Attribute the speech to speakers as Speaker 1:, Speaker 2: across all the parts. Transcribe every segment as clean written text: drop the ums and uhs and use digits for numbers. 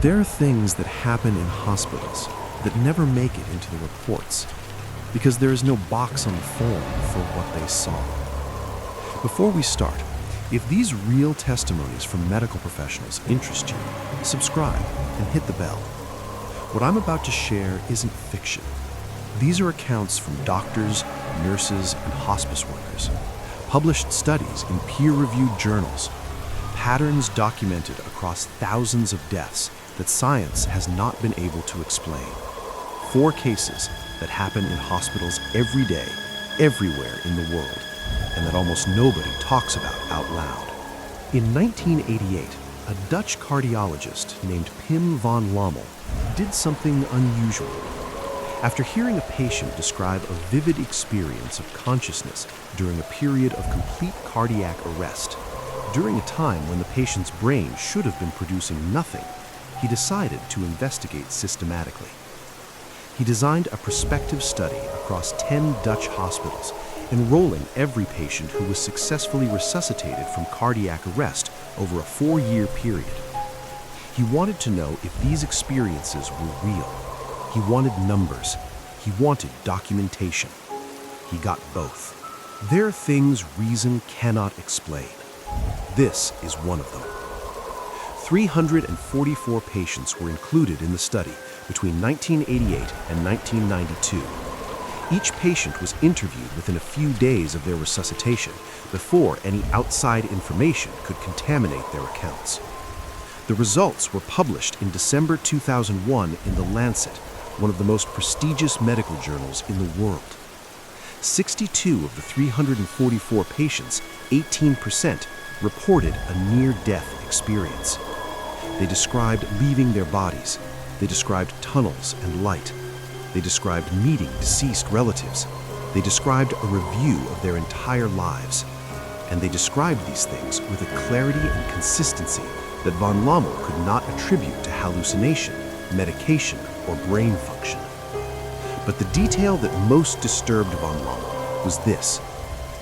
Speaker 1: There are things that happen in hospitals that never make it into the reports because there is no box on the form for what they saw. Before we start, if these real testimonies from medical professionals interest you, subscribe and hit the bell. What I'm about to share isn't fiction. These are accounts from doctors, nurses, and hospice workers, published studies in peer-reviewed journals, patterns documented across thousands of deaths that science has not been able to explain. 4 cases that happen in hospitals every day, everywhere in the world, and that almost nobody talks about out loud. In 1988, a Dutch cardiologist named Pim van Lommel did something unusual. After hearing a patient describe a vivid experience of consciousness during a period of complete cardiac arrest, during a time when the patient's brain should have been producing nothing, he decided to investigate systematically. He designed a prospective study across 10 Dutch hospitals, enrolling every patient who was successfully resuscitated from cardiac arrest over a 4-year period. He wanted to know if these experiences were real. He wanted numbers. He wanted documentation. He got both. There are things reason cannot explain. This is one of them. 344 patients were included in the study between 1988 and 1992. Each patient was interviewed within a few days of their resuscitation before any outside information could contaminate their accounts. The results were published in December 2001 in the Lancet, one of the most prestigious medical journals in the world. 62 of the 344 patients, 18%, reported a near-death experience. They described leaving their bodies. They described tunnels and light. They described meeting deceased relatives. They described a review of their entire lives. And they described these things with a clarity and consistency that van Lommel could not attribute to hallucination, medication, or brain function. But the detail that most disturbed van Lommel was this.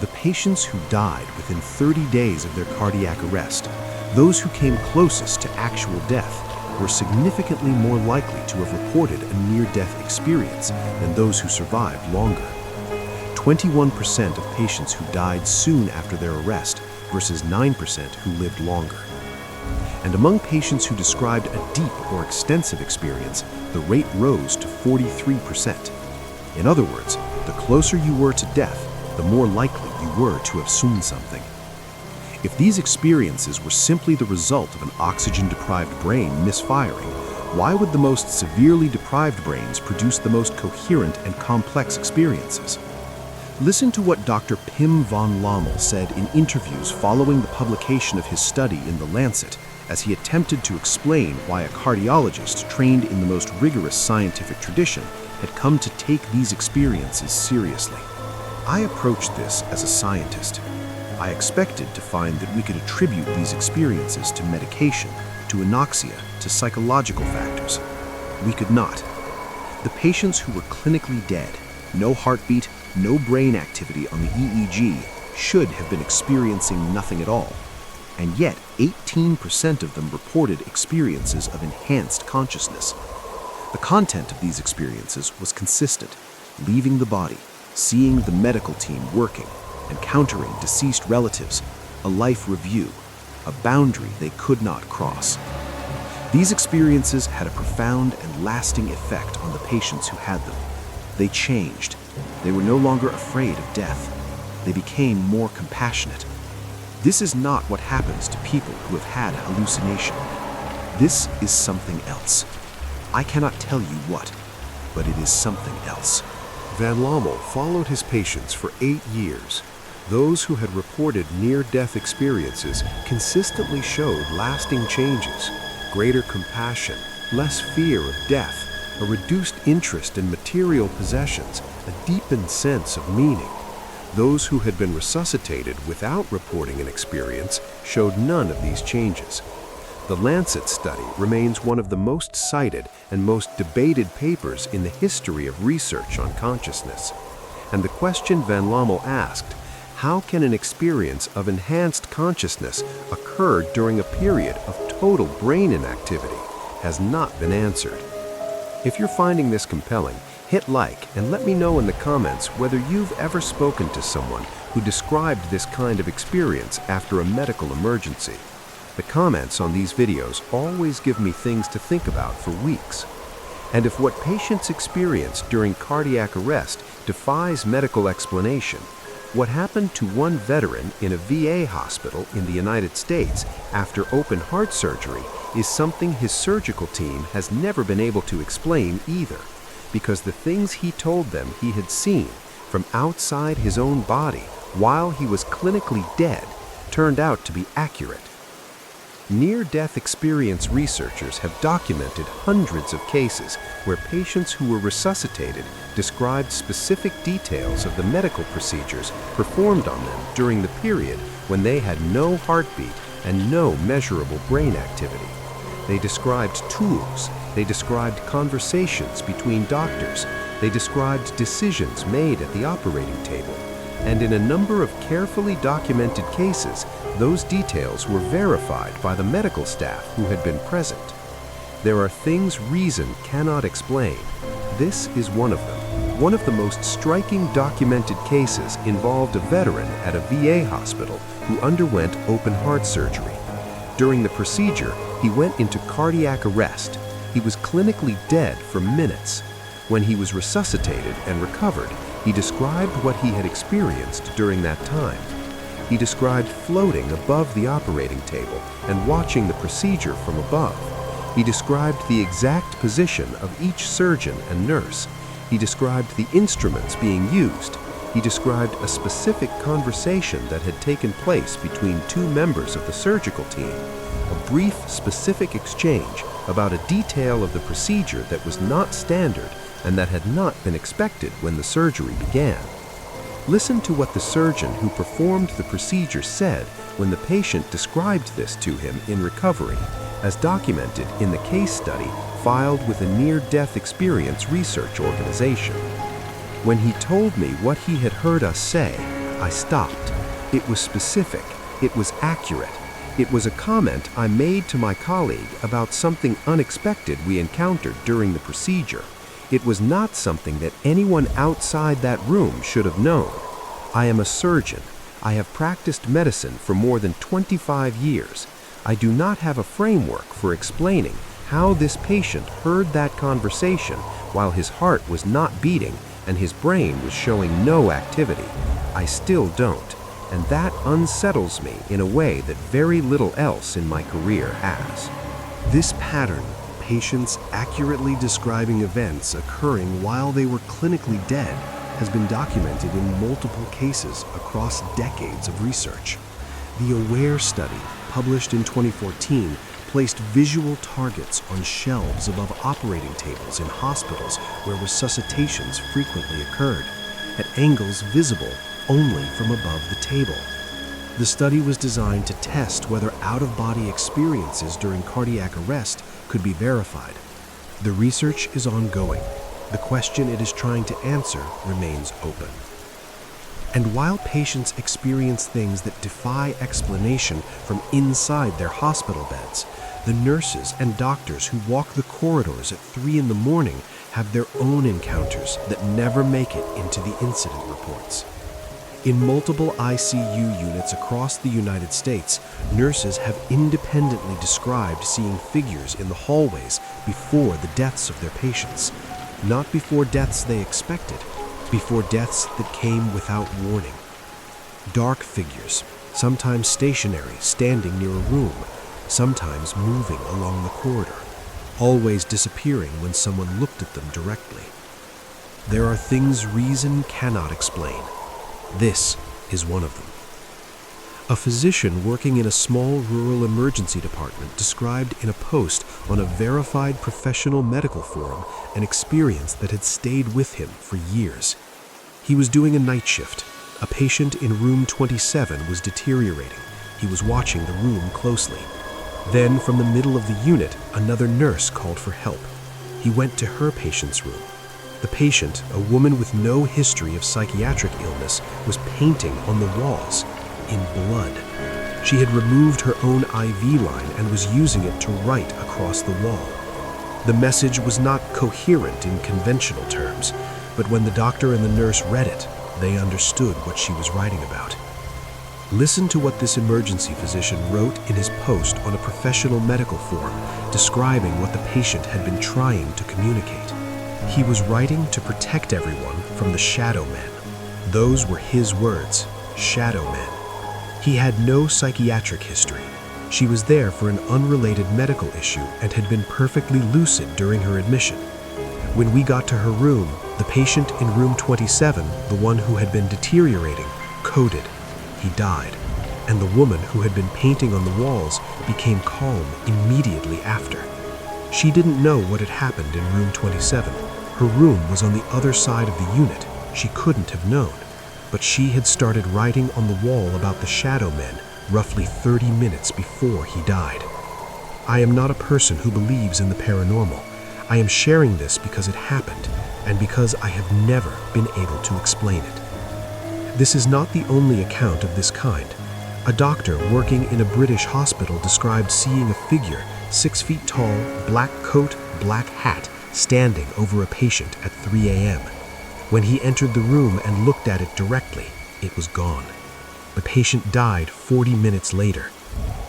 Speaker 1: The patients who died within 30 days of their cardiac arrest, those who came closest to actual death, were significantly more likely to have reported a near-death experience than those who survived longer. 21% of patients who died soon after their arrest versus 9% who lived longer. And among patients who described a deep or extensive experience, the rate rose to 43%. In other words, the closer you were to death, the more likely you were to have seen something. If these experiences were simply the result of an oxygen-deprived brain misfiring, why would the most severely deprived brains produce the most coherent and complex experiences? Listen to what Dr. Pim van Lommel said in interviews following the publication of his study in the Lancet, as he attempted to explain why a cardiologist trained in the most rigorous scientific tradition had come to take these experiences seriously. I approached this as a scientist. I expected to find that we could attribute these experiences to medication, to anoxia, to psychological factors. We could not. The patients who were clinically dead, no heartbeat, no brain activity on the EEG, should have been experiencing nothing at all. And yet, 18% of them reported experiences of enhanced consciousness. The content of these experiences was consistent: leaving the body, seeing the medical team working, encountering deceased relatives, a life review, a boundary they could not cross. These experiences had a profound and lasting effect on the patients who had them. They changed. They were no longer afraid of death. They became more compassionate. This is not what happens to people who have had hallucination. This is something else. I cannot tell you what, but it is something else.
Speaker 2: Van Lommel followed his patients for 8 years. Those who had reported near-death experiences consistently showed lasting changes: greater compassion, less fear of death, a reduced interest in material possessions, a deepened sense of meaning. Those who had been resuscitated without reporting an experience showed none of these changes. The Lancet study remains one of the most cited and most debated papers in the history of research on consciousness. And the question Van Lommel asked, how can an experience of enhanced consciousness occur during a period of total brain inactivity, has not been answered. If you're finding this compelling, hit like and let me know in the comments whether you've ever spoken to someone who described this kind of experience after a medical emergency. The comments on these videos always give me things to think about for weeks. And if what patients experience during cardiac arrest defies medical explanation, what happened to one veteran in a VA hospital in the United States after open heart surgery is something his surgical team has never been able to explain either, because the things he told them he had seen from outside his own body while he was clinically dead turned out to be accurate. Near-death experience researchers have documented hundreds of cases where patients who were resuscitated described specific details of the medical procedures performed on them during the period when they had no heartbeat and no measurable brain activity. They described tools, they described conversations between doctors, they described decisions made at the operating table, and in a number of carefully documented cases, those details were verified by the medical staff who had been present. There are things reason cannot explain. This is one of them. One of the most striking documented cases involved a veteran at a VA hospital who underwent open heart surgery. During the procedure, he went into cardiac arrest. He was clinically dead for minutes. When he was resuscitated and recovered, he described what he had experienced during that time. He described floating above the operating table and watching the procedure from above. He described the exact position of each surgeon and nurse. He described the instruments being used. He described a specific conversation that had taken place between two members of the surgical team, a brief, specific exchange about a detail of the procedure that was not standard and that had not been expected when the surgery began. Listen to what the surgeon who performed the procedure said when the patient described this to him in recovery, as documented in the case study filed with a near-death experience research organization. When he told me what he had heard us say, I stopped. It was specific. It was accurate. It was a comment I made to my colleague about something unexpected we encountered during the procedure. It was not something that anyone outside that room should have known. I am a surgeon. I have practiced medicine for more than 25 years. I do not have a framework for explaining how this patient heard that conversation while his heart was not beating and his brain was showing no activity. I still don't, and that unsettles me in a way that very little else in my career has.
Speaker 1: This pattern, patients accurately describing events occurring while they were clinically dead, has been documented in multiple cases across decades of research. The AWARE study, published in 2014, placed visual targets on shelves above operating tables in hospitals where resuscitations frequently occurred, at angles visible only from above the table. The study was designed to test whether out-of-body experiences during cardiac arrest could be verified. The research is ongoing. The question it is trying to answer remains open. And while patients experience things that defy explanation from inside their hospital beds, the nurses and doctors who walk the corridors at 3 in the morning have their own encounters that never make it into the incident reports. In multiple ICU units across the United States, nurses have independently described seeing figures in the hallways before the deaths of their patients. Not before deaths they expected, before deaths that came without warning. Dark figures, sometimes stationary, standing near a room, sometimes moving along the corridor, always disappearing when someone looked at them directly. There are things reason cannot explain. This is one of them. A physician working in a small rural emergency department described in a post on a verified professional medical forum an experience that had stayed with him for years. He was doing a night shift. A patient in room 27 was deteriorating. He was watching the room closely. Then, from the middle of the unit, another nurse called for help. He went to her patient's room. The patient, a woman with no history of psychiatric illness, was painting on the walls in blood. She had removed her own IV line and was using it to write across the wall. The message was not coherent in conventional terms, but when the doctor and the nurse read it, they understood what she was writing about. Listen to what this emergency physician wrote in his post on a professional medical forum, describing what the patient had been trying to communicate. He was writing to protect everyone from the shadow men. Those were his words, shadow men. He had no psychiatric history. She was there for an unrelated medical issue and had been perfectly lucid during her admission. When we got to her room, the patient in room 27, the one who had been deteriorating, coded. He died, and the woman who had been painting on the walls became calm immediately after. She didn't know what had happened in room 27. Her room was on the other side of the unit. She couldn't have known, but she had started writing on the wall about the shadow men roughly 30 minutes before he died. I am not a person who believes in the paranormal. I am sharing this because it happened and because I have never been able to explain it. This is not the only account of this kind. A doctor working in a British hospital described seeing a figure 6 feet tall, black coat, black hat, standing over a patient at 3 a.m. When he entered the room and looked at it directly, it was gone. The patient died 40 minutes later.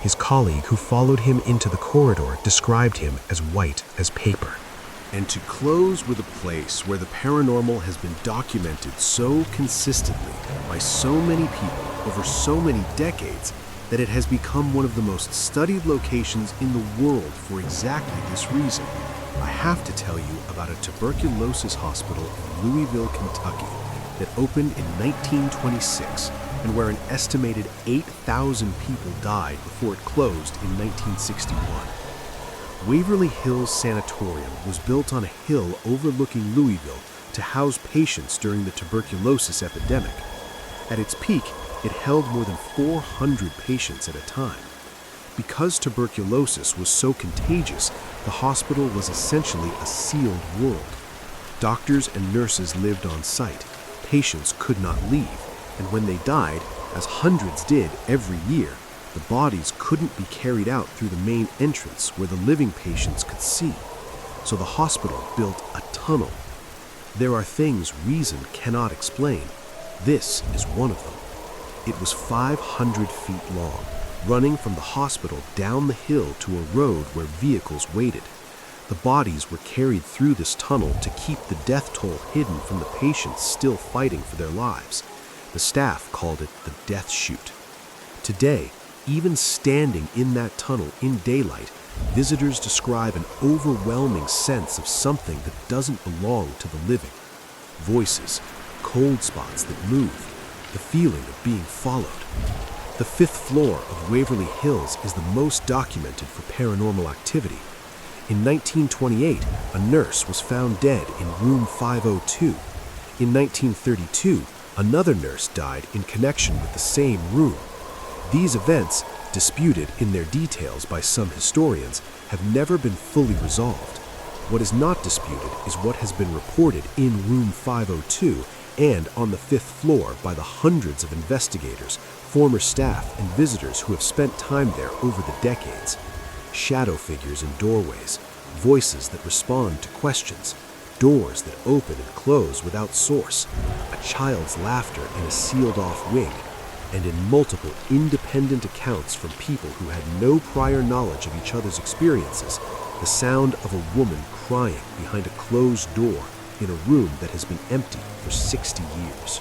Speaker 1: His colleague who followed him into the corridor described him as white as paper.
Speaker 2: And to close with a place where the paranormal has been documented so consistently by so many people over so many decades that it has become one of the most studied locations in the world for exactly this reason, I have to tell you about a tuberculosis hospital in Louisville, Kentucky that opened in 1926 and where an estimated 8,000 people died before it closed in 1961. Waverly Hills Sanatorium was built on a hill overlooking Louisville to house patients during the tuberculosis epidemic. At its peak, it held more than 400 patients at a time. Because tuberculosis was so contagious, the hospital was essentially a sealed world. Doctors and nurses lived on site. Patients could not leave, and when they died, as hundreds did every year, the bodies couldn't be carried out through the main entrance where the living patients could see. So the hospital built a tunnel. There are things reason cannot explain. This is one of them. It was 500 feet long, running from the hospital down the hill to a road where vehicles waited. The bodies were carried through this tunnel to keep the death toll hidden from the patients still fighting for their lives. The staff called it the Death Chute. Today, even standing in that tunnel in daylight, visitors describe an overwhelming sense of something that doesn't belong to the living. Voices, cold spots that move, the feeling of being followed. The 5th floor of Waverly Hills is the most documented for paranormal activity. In 1928, a nurse was found dead in room 502. In 1932, another nurse died in connection with the same room. These events, disputed in their details by some historians, have never been fully resolved. What is not disputed is what has been reported in room 502 and on the 5th floor by the hundreds of investigators, former staff, and visitors who have spent time there over the decades. Shadow figures in doorways, voices that respond to questions, doors that open and close without source, a child's laughter in a sealed-off wing, and in multiple independent accounts from people who had no prior knowledge of each other's experiences, the sound of a woman crying behind a closed door in a room that has been empty for 60 years.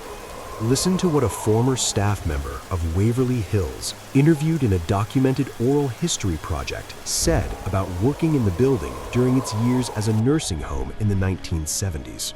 Speaker 2: Listen to what a former staff member of Waverly Hills, interviewed in a documented oral history project, said about working in the building during its years as a nursing home in the 1970s.